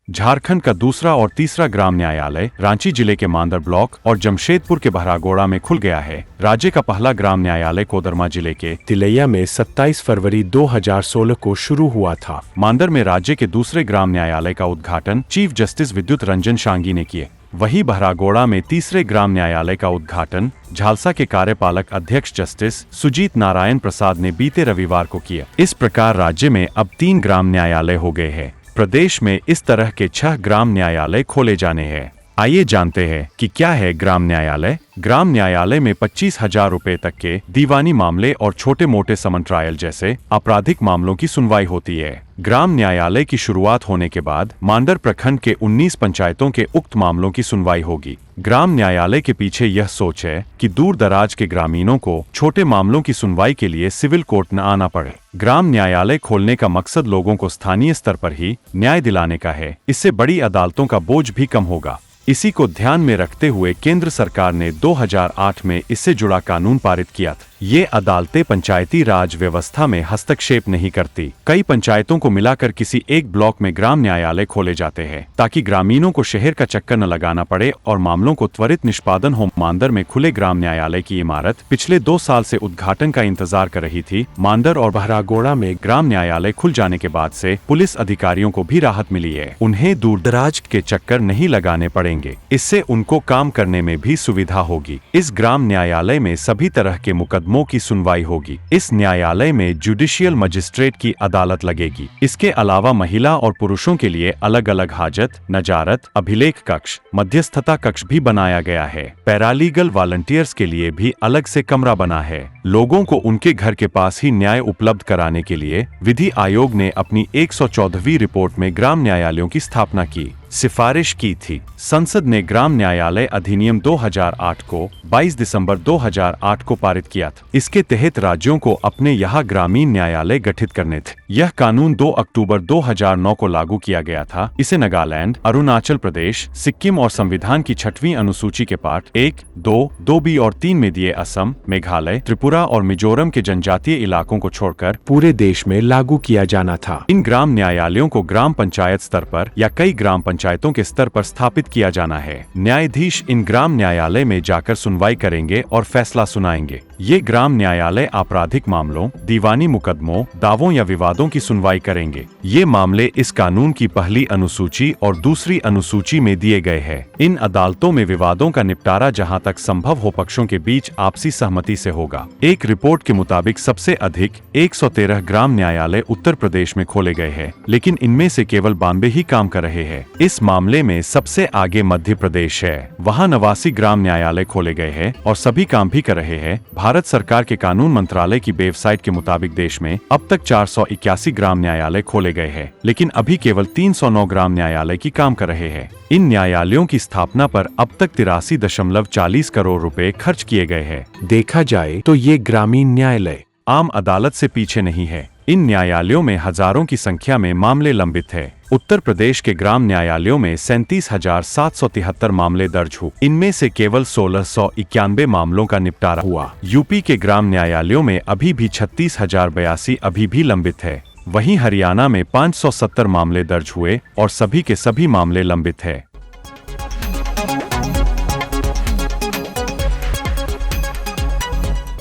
झारखंड का दूसरा और तीसरा ग्राम न्यायालय रांची जिले के मांदर ब्लॉक और जमशेदपुर के बहरागोड़ा में खुल गया है। राज्य का पहला ग्राम न्यायालय कोडरमा जिले के तिलैया में 27 फरवरी 2016 को शुरू हुआ था। मांदर में राज्य के दूसरे ग्राम न्यायालय का उद्घाटन चीफ जस्टिस विद्युत रंजन शांगी ने किए। वहीं बहरागोड़ा में तीसरे ग्राम न्यायालय का उद्घाटन झालसा के कार्यपालक अध्यक्ष जस्टिस सुजीत नारायण प्रसाद ने बीते रविवार को किया। इस प्रकार राज्य में अब 3 ग्राम न्यायालय हो गए हैं। प्रदेश में इस तरह के 6 ग्राम न्यायालय खोले जाने हैं। आइए जानते हैं कि क्या है ग्राम न्यायालय। ग्राम न्यायालय में 25,000 रुपए तक के दीवानी मामले और छोटे मोटे समन ट्रायल जैसे आपराधिक मामलों की सुनवाई होती है। ग्राम न्यायालय की शुरुआत होने के बाद मांडर प्रखंड के 19 पंचायतों के उक्त मामलों की सुनवाई होगी। ग्राम न्यायालय के पीछे यह सोच है कि दूर दराज के ग्रामीणों को छोटे मामलों की सुनवाई के लिए सिविल कोर्ट न आना पड़े। ग्राम न्यायालय खोलने का मकसद लोगों को स्थानीय स्तर पर ही न्याय दिलाने का है। इससे बड़ी अदालतों का बोझ भी कम होगा। इसी को ध्यान में रखते हुए केंद्र सरकार ने 2008 में इससे जुड़ा कानून पारित किया था। ये अदालतें पंचायती राज व्यवस्था में हस्तक्षेप नहीं करती। कई पंचायतों को मिलाकर किसी एक ब्लॉक में ग्राम न्यायालय खोले जाते हैं ताकि ग्रामीणों को शहर का चक्कर न लगाना पड़े और मामलों को त्वरित निष्पादन हो। मांदर में खुले ग्राम न्यायालय की इमारत पिछले 2 साल से उद्घाटन का इंतजार कर रही थी। मांदर और बहरागोड़ा में ग्राम न्यायालय खुल जाने के बाद से पुलिस अधिकारियों को भी राहत मिली है। उन्हें दूरदराज के चक्कर नहीं लगाने पड़ेंगे। इससे उनको काम करने में भी सुविधा होगी। इस ग्राम न्यायालय में सभी तरह के मुकदमों की सुनवाई होगी। इस न्यायालय में जुडिशियल मजिस्ट्रेट की अदालत लगेगी। इसके अलावा महिला और पुरुषों के लिए अलग अलग हाजत, नजारत, अभिलेख कक्ष, मध्यस्थता कक्ष भी बनाया गया है। पैरालीगल वॉलंटियर्स के लिए भी अलग से कमरा बना है। लोगों को उनके घर के पास ही न्याय उपलब्ध कराने के लिए विधि आयोग ने अपनी 114वीं रिपोर्ट में ग्राम न्यायालयों की स्थापना की सिफारिश की थी। संसद ने ग्राम न्यायालय अधिनियम 2008 को 22 दिसंबर 2008 को पारित किया था। इसके तहत राज्यों को अपने यहाँ ग्रामीण न्यायालय गठित करने थे। यह कानून 2 अक्टूबर 2009 को लागू किया गया था। इसे नागालैंड, अरुणाचल प्रदेश, सिक्किम और संविधान की 6वीं अनुसूची के पार्ट 1, 2, 2B और 3 में दिए असम, मेघालय, त्रिपुरा और मिजोरम के जनजातीय इलाकों को छोड़कर पूरे देश में लागू किया जाना था। इन ग्राम न्यायालयों को ग्राम पंचायत स्तर पर या कई ग्राम पंचायतों के स्तर पर स्थापित किया जाना है। न्यायाधीश इन ग्राम न्यायालय में जाकर सुनवाई करेंगे और फैसला सुनाएंगे। ये ग्राम न्यायालय आपराधिक मामलों, दीवानी मुकदमों, दावों या विवादों की सुनवाई करेंगे। ये मामले इस कानून की पहली अनुसूची और दूसरी अनुसूची में दिए गए हैं। इन अदालतों में विवादों का निपटारा जहां तक संभव हो पक्षों के बीच आपसी सहमति से होगा। एक रिपोर्ट के मुताबिक सबसे अधिक 113 ग्राम न्यायालय उत्तर प्रदेश में खोले गए हैं, लेकिन इनमें से केवल 92 ही काम कर रहे हैं। इस मामले में सबसे आगे मध्य प्रदेश है। वहां 89 ग्राम न्यायालय खोले गए हैं और सभी काम भी कर रहे हैं। भारत सरकार के कानून मंत्रालय की वेबसाइट के मुताबिक देश में अब तक 481 ग्राम न्यायालय खोले गए हैं, लेकिन अभी केवल 309 ग्राम न्यायालय की काम कर रहे हैं। इन न्यायालयों की स्थापना पर अब तक 83.40 करोड़ रुपए खर्च किए गए हैं। देखा जाए तो ये ग्रामीण न्यायालय आम अदालत से पीछे नहीं है। इन न्यायालयों में हजारों की संख्या में मामले लंबित है। उत्तर प्रदेश के ग्राम न्यायालयों में 37,773 मामले दर्ज हुए। इनमें से केवल 1,691 मामलों का निपटारा हुआ। यूपी के ग्राम न्यायालयों में अभी भी 36,082 अभी भी लंबित है। वहीं हरियाणा में 570 मामले दर्ज हुए और सभी के सभी मामले लंबित है।